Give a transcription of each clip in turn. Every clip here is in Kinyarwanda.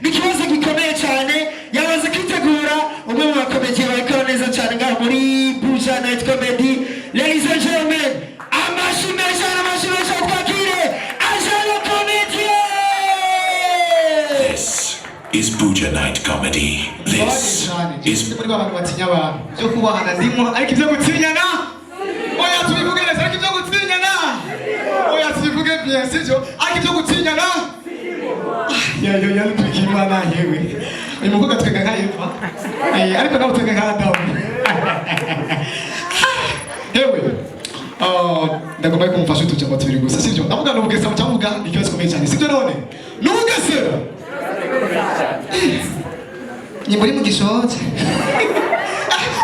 n'ikibazo gikomeye cyane yamaze kwitegura umwe mu bakomedi bakora neza cyane ngaho muri Buja Night Comedy. Ladies and gentlemen, amashyi menshi twakire Ajalo Comedy. This is Buja Night Comedy. This is muri abantu batinya abantu byo kubahana ndimo ariko ibyo gutinyana oya tubivuge neza ariko ibyo gutinyana oya tubivuge bien sivyo ariko ibyo gutinyana ya tukimana yewe uyu mukobwa twega nka Eva ariko nawe twega nka Adamu yewe ndagomba kumufasha tujya tubiri gusa sivyo ndavuga no bugesa mucamuga ikibazo komeye cyane sivyo none nubugesera ni muri mu gishoje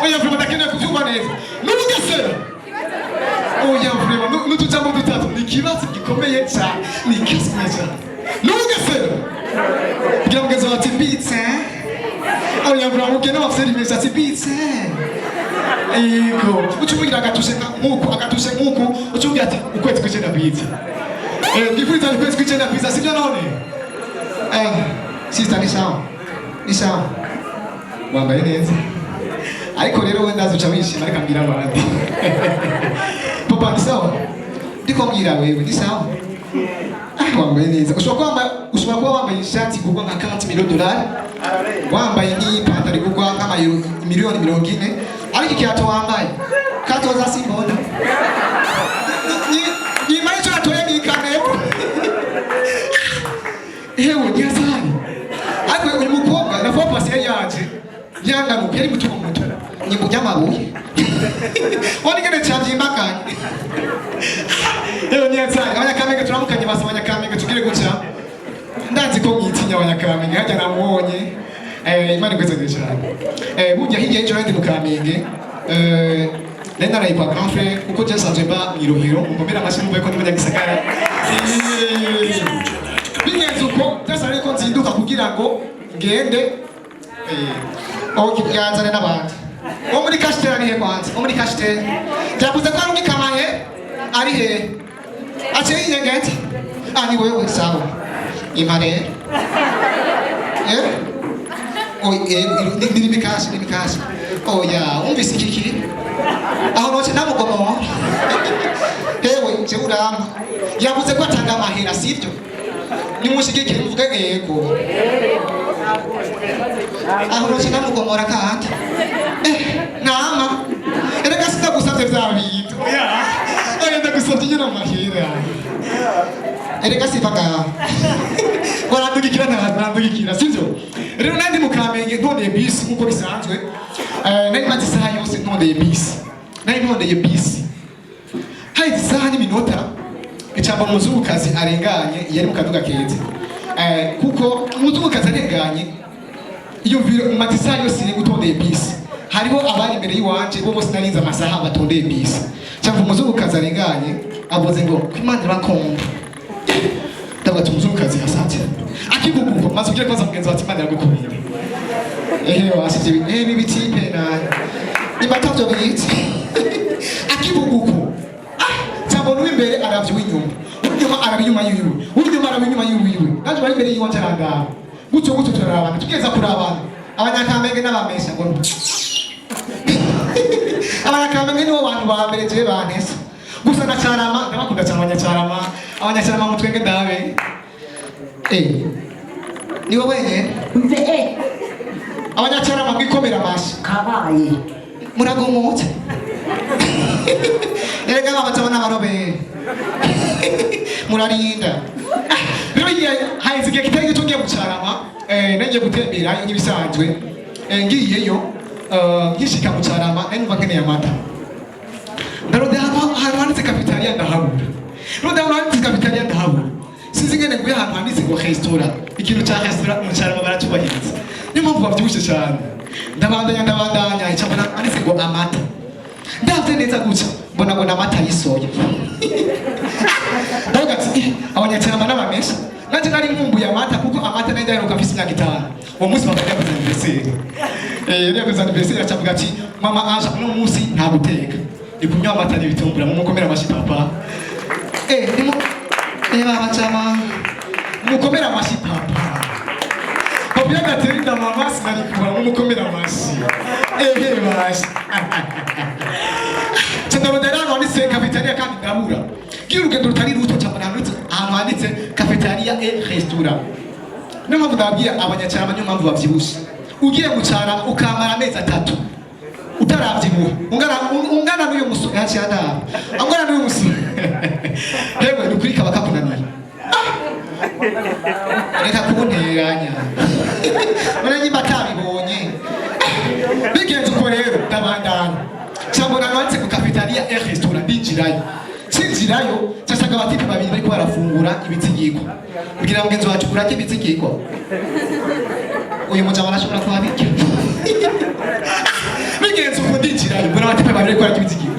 oya vuba ndakenda kubyumva neza nubugesera oya vuba n'utujambo dutatu ni ikibazo gikomeye cyane ni ikibazo gikomeye cyane nubugesera kugira ngo gezo ati bitse oya vuba mugena bafite imeza ati bitse ego ucumugira agatushe nk'uku ucumugira ati ukwezi kw'icenda bitse ndifuriza ukwezi kw'icenda bitse sibyo none sister ni sawa wambaye neza ariko rero wenda uca wishima ariko ambwira abandi papa ni sawa ndiko mbwira wewe ni sawa wambaye neza ushobora kuba wambaye ishati igurwa nka $40,000 wambaye n'ipantaro igurwa nk'amayero 40 ariko ikiato wambaye katoza simbona ni maisha atoye nikanepo hewe ni asali ariko uyu mukobwa na papa se yaje yangaruka yari mutuko muto ni munyamabuye wani gene cyabyimaganye hewe ni asali abanyakamenge turamukanye basa abanyakamenge tugire guca ndazi ko mwitinya abanyakamenge hajya namubonye imana ikweze cyane burya hirya y'ejo ndi mukamenge nenda rayikwa grand frère kuko cyasanzwe ba Irohero mukomera amashyi mvuye ko n'abanyagisagara bigenze uko byasare ko nzinduka kugira ngo ngende yanzane n'abandi wo muri kashitere ari he kwanza wo muri kashitere byavuze ko ari ungikamaye ari he aciye yinyegete ni wewe sawa imare ni mikasi oya umvise ikiki aho noce namugomo hewe je uramba yavuze ko atanga amahera sivyo nimushigikire mvuge yego aho noce namugomora kandi nama erega sitagusavye vya bintu oya ndagusavye nyina amahera erega sivaga barandugikira sivyo rero nandi mukamenge ntondeye bisi nkuko bisanzwe nari maze isaha yose ntondeye bisi hari isaha n'iminota icamba umuzungukazi arenganye yari mu kaduga keza kuko umuzungukazi arenganye iyo maze isaha yose iri gutondeye bisi hariho abari imbere y'iwanje bo bose narinze amasaha batondeye bisi cyangwa umuzungukazi arenganye avuze ngo kwimana irakomba ndabati umuzungukazi asante akiguguka maze ugire kwaza mugenzi wati imana yagukorera wasije bibi tipe na nibatavyo biyiti akiguguko cyabona imbere aravyo inyuma unyuma arabinyuma yiwe naje bari imbere yiwanje arangara gutyo turarabana tugeza kurabana abanyakamenge n'abamesha ngo abanyakamenge nibo bantu ba mbere je bantese gusa na Cyarama ndabakunda cyane abanyacyarama mutwenge ndabe ni wowe mve abanyacyarama mwikomera amashi kabaye muragomotse erega babatabona barobere murarinda rero hahise igihe kitari gito ngiye mu Cyarama nagiye gutembera nk'ibisanzwe ngiyeyo nkishika mu Cyarama numva nkeneye amata ndarode ahantu handitse Cafeteria ndahabura sinzi ngene nguye ahantu handitse ngo restaurant ikintu cya restaurant mu Cyarama baracubahiriza niyo mpamvu bavyibushe cyane ndabandanya icambona handitse ngo amata ndavye neza gutya mbona ngo amata yisoya ndavuga ati abanyacyarama n'abamesha nanje nari nkumbuye amata kuko amata nayo ndaheruka mfise imyaka 5 uwo munsi bakajya ku anniversaire yari yakoze anniversaire acavuga ati mama Anja uno munsi nta guteka ndi kunywa amata n'ibitumbura mumukomera amashi papa baba chama mukomera amashi papa Papi agaterinda mama sinari kuba nk'umukomera amashyi. Basi. Cyandabondera nanditse cafeteria kandi ndabura. Kirugendo rutari ruto cyane nanditse ahantu handitse cafeteria et restaurant. Niyo mpamvu ndababwira abanyacyaro niyo mpamvu bavyibushe. Ugiye gucara ukamara amezi 3 utaravyibuha ungana n'uyu musore haci hada angana n'uyu musore hewe nukuri kaba kakunaniye reka kubonteranya mwana nyimba tabibonye bigenze uko rero ndabandana cyangwa nanatse ku cafeteria et restaurant binjirayo sinjirayo cyasanga abatipe babiri bariko barafungura ibitsigiko kugira ngo ngenzo wacu kurake ibitsigiko uyu mujama arashobora kuhabika bigenze uko ndinjirayo mbona abatipe babiri bariko barake ibitsigiko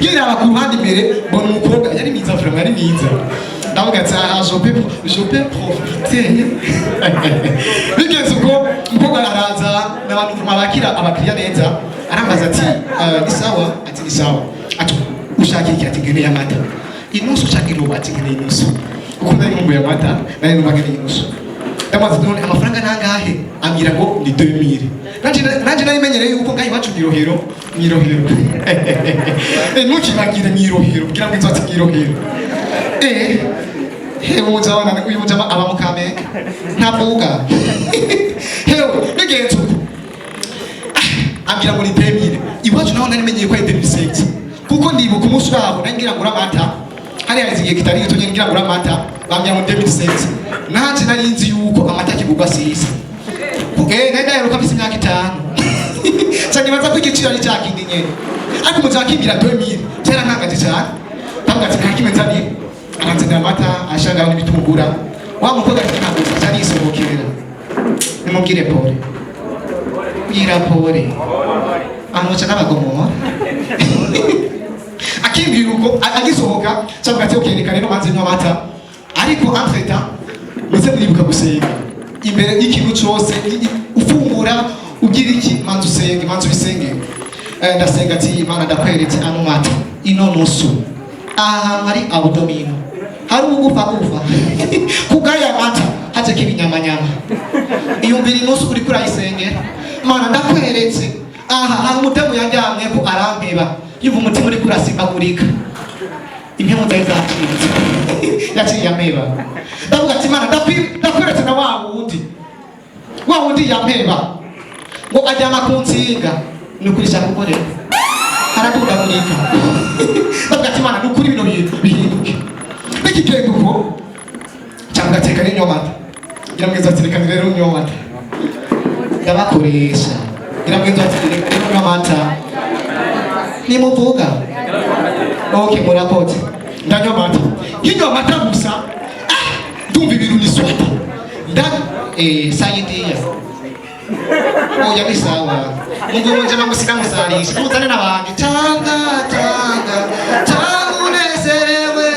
ngira ku ruhande imbere mbona umukobwa yari mwiza vraiment yari mwiza ndavuga ati je peux profiter bigenze uko umukobwa araza n'abantu bakira abakiriya neza arambaza ati ni sawa ati ni sawa ati ushaka iki ati ngeneye amata inusu ushaka iroba ati ngeneye inusu uko nari mumbuye amata nari ngeneye inusu ndamaze none amafaranga nangahe ambwira ngo ni 2000 nanje nayimenyereye yuko ngayi bacu mirohero ntukibagire mirohero kugira ngo inzati mirohero hewe muzabona uyu mujama aba mu Kamenge ntavuga hewe bigenze uko ambwira ngo ni 2000 iwacu naho narimenyeye ko ari 2006 kuko ndibuka umunsi wabo nangira ngura amata hari igihe kitari gito ngira ngura amata bambwira ngo 2006 nanje nari nzi yuko amata kigurwa sisi nenda yaruka bisi myaka 5 cyane baza kwigicira ari cyakindi nyene ariko muzakimbira 2000 cyera ntangaje cyane bambwira ati ntakimenzani aranzanira amata ashanga n'ibitungura wa mukobwa ntabwo cyari isohokera nimubwire pole pole amuca n'abagomo akimbira uko agisohoka cyangwa ati okay reka rero manze nywa amata ariko amfeta muze muribuka gusenga imbere y'ikintu cyose ufungura ugira iki manze usenge manze bisenge ndasenga ati Imana ndakweretse ano mata ino nusu aha hari abdomino hari ugufa kugaya mata haje kibinyamanyama iyo mbiri nusu uri kurayisengera Mana ndakweretse aha hari umutemu yanjyamye ko arampeba yuva umutima uri kurasimbagurika impemu zayizakiriza yaciye ameba ndavuga ati Mana ndakweretse na wa wundi yampeba ngo ajyana ku nsinga nukuri shaka gukorera harakundagurika ndavuga ati Mana nukuri bino bintu bihinduke bikigenda uko cyangwa ateka n'inyomata ngira ngo nzatereka rero inyomata ndabakoresha ngira ngo nzatereka rero inyomata nimuvuga okay murakoze ndanyomata inyomata gusa ndumva ibintu niswata sayidiya oya ni sawa mungu njema musiramusalisha muzane n'abandi tanga unezerewe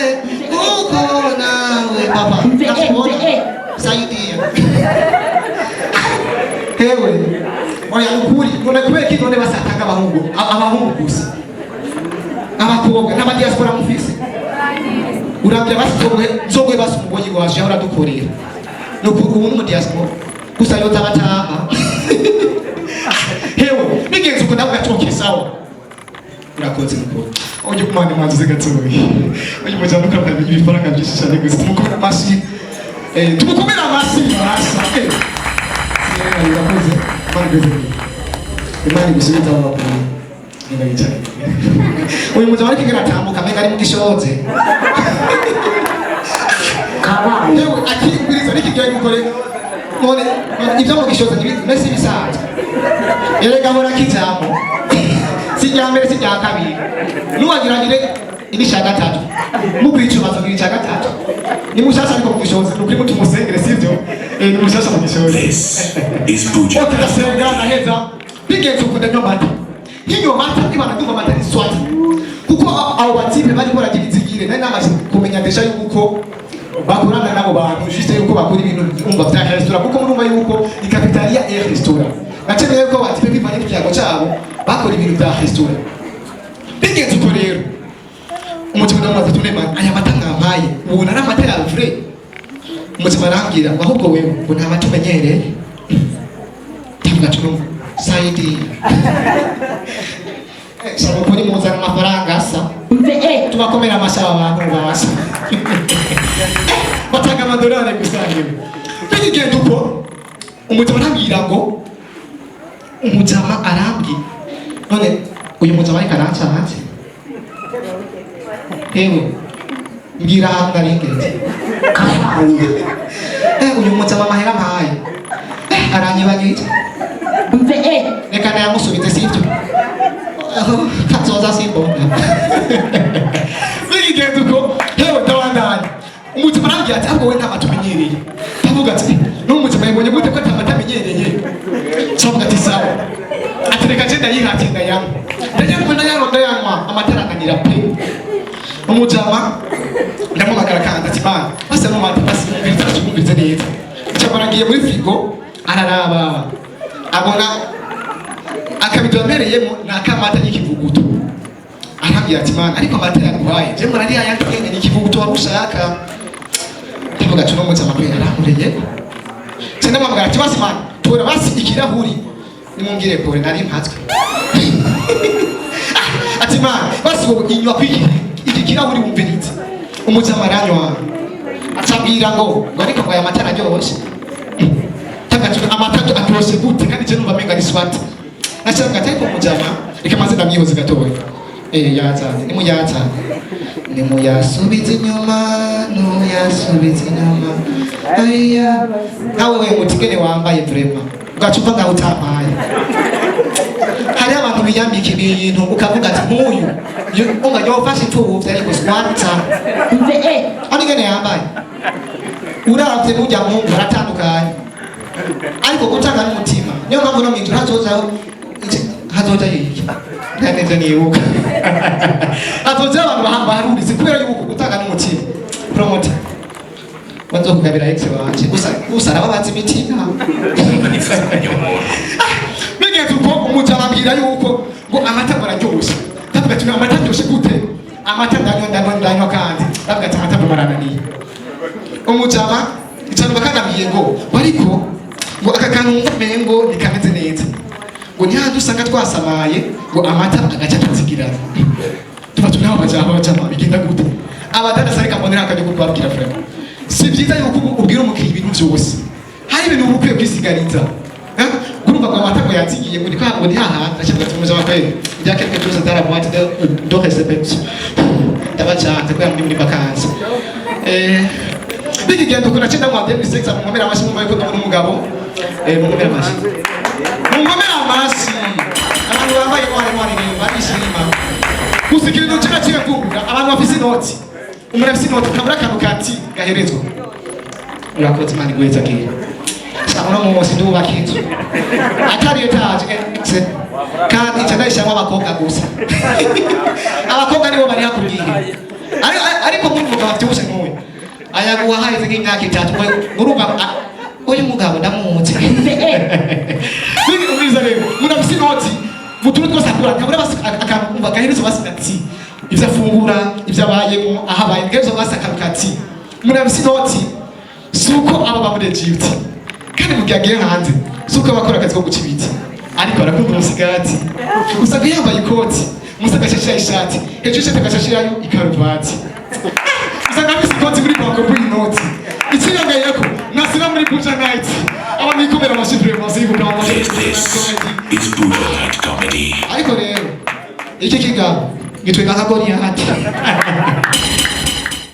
uko nawe papa sayidiya hewe oya ukuri none kubera iki none basatanga abahungu gusa abakobwa n'abadiaspora mufise urabya basitowe nzogwe basumuboyi waje ahora dukorera nuko ubu mu diaspora gusa yo tabatama hewe bigenze uko ndavuga ati sawa urakoze nuko oje kumana manzi zigatoye oje mujana ukabya ibifaranga byinshi cyane gusa tumukomera amashyi tumukomera amashyi barasa urakoze imana gusubiza aho nibayicaye uyu mujama ariko ngaratambuka mbega ari mu gishoze kabaye yewe akinguriza nikigiye gukore none ibyo mu gishoze nibisi bisanzwe yerega hora kijambo sijyambere sijya kabiri nuwagiragire inisha gatatu mukwicu bazogira cya gatatu ni mushasha ariko mu gishoze nukuri mutumusengere sivyo ni mushasha mu gishoze This is Buja. Otasenga na heza bigenze ukunda nyomata hiyo mata ibana ndumva mata ni swati kuko abo batipe bari koragira inzigire nari namaze kumenya desha yuko bakorana nabo bantu juste yuko bakora ibintu umva bya restaurant kuko murumva yuko ni cafeteria et restaurant nacemeye yuko batipe bivanye n'icyago cyabo bakora ibintu bya restaurant bigenze uko rero umutima ndamaze tunema aya mata ngampaye ubona ari amata ya vrai umutima arambwira ahubwo wewe ngo nta mata umenyereye tavuga tuno Saidi sabukuri muzana amafaranga asa tubakomera amashaba abantu basa batanga amadolari gusangira bigenda uko umujama arambwira ngo umujama arambwira none uyu mujama ariko arancanze ewe mbwira ahantu naringeze uyu mujama amahera mpaye aranyibagije reka nayamusubize sibyo kazoza simbona bigenda uko hewe ndabandanya umutima arambwira ati ahubwo we nta mata umenyereye ndavuga ati n'umutima yibonye gute ko nta mata amenyereye ndavuga ati sawa ati reka genda yihatiye ndayanywa ndajya kumva ndayanywa amatara akanira pe umujama ndamumagara kandi ati mana basa n'umata basi mwumvirize neza cyakora ngiye muri frigo araraba abona akabido amereyemo n'akamata y'ikivuguto arambwira ati mana ariko amata yaguhaye je murari ayandi ni ikivuguto warushaka ndavuga ati n'umujama pe aramureye cyane ndamubwira ati basi mana tora basi ikirahuri nimungire pore nari mpatswe ati mana basi wowe inywa kwiki iki kirahuri wumvirize umujama aranywa acabwira ngo ariko ngo aya matara aryoshye amata atoshe gute kandi je numva menga ni swat nashaka ati ariko umujama reka maze ndamyihoze gatoya yazanye nimuyasubize inyuma nuyasubize inyuma aya nawe we mutigene wambaye vrema ugacupa ngaho utampaye hari abantu biyambika ibintu ukavuga ati nk'uyu ungajya wafashe imfubyi ariko swata anigene yambaye uravye n'ujya mu baratandukanye ariko gutanga n'umutima niyo mpamvu no mwinjira hazoja yiki ntaneze nibuka hazoja abantu baharurize kubera yuko gutanga n'umutima promoter wanzo kugabira ex wanje gusa arababaza imitima bigeze uko umujama ambwira yuko ngo amata bararyoshye ndavuga ati amata aryoshye gute amata ndanywa kandi ndavuga ati amata barananiye umujama icyo bakanambwiye ngo ariko ngo aka kantu ngo nikameze neza ngo ntihandi usanga twasamaye ngo amata agaca atazigirana tuba turi aho bajama bigenda gute abadadasa reka mbonera akajya kubabwira frere si byiza yuko ubwira umukiriya ibintu byose hari ibintu uba ukwiye kwisigariza urumva ngo amata ngo yatsigiye ngo niko ngo ntihahandi ashobora ati umujama pe ibya quelque chose dans la boîte de réception ndabacanze kubera muri vacances bigigenda uko nacenda mu abye bisexa mu nkomera amashi mu yuko ndabona umugabo mu nkomera amashi abantu bambaye mwari barishima gusikira no cyera cyera kumbura abantu bafise inoti umuntu afise inoti kabura akantu kati gaherezwa urakoze mani gweza kiye sabona mu musi ndubaka inzu atari etaje kandi cyadayishamwa abakobwa gusa abakobwa nibo bari hakubwiye ariko muri mugabo afite nk'uyu ayaguha haize nk'imyaka 3 urumva uyu mugabo ndamuzi bigize rero murafise inoti mutuntu twose akora kabura akamva gaherezo basinati ivyo afungura ivyo abayemo ahabaye ngezo basakarukati murafise inoti suko aba bamude Egypt kandi mugiye hanze suko bakora akazi ko guca ibiti ariko arakunda umusigati usanga yambaye ikoti musaka shashira ishati hejuru ishati agashashirayo ikaruvati usanga afise ikoti muri banko muri inoti ikirangayeko nasiba muri Buja Night abantu ikomera amashifre mazibu kwa It's Buja Night Comedy. ariko rero iki kigabo gitwega nka Goliath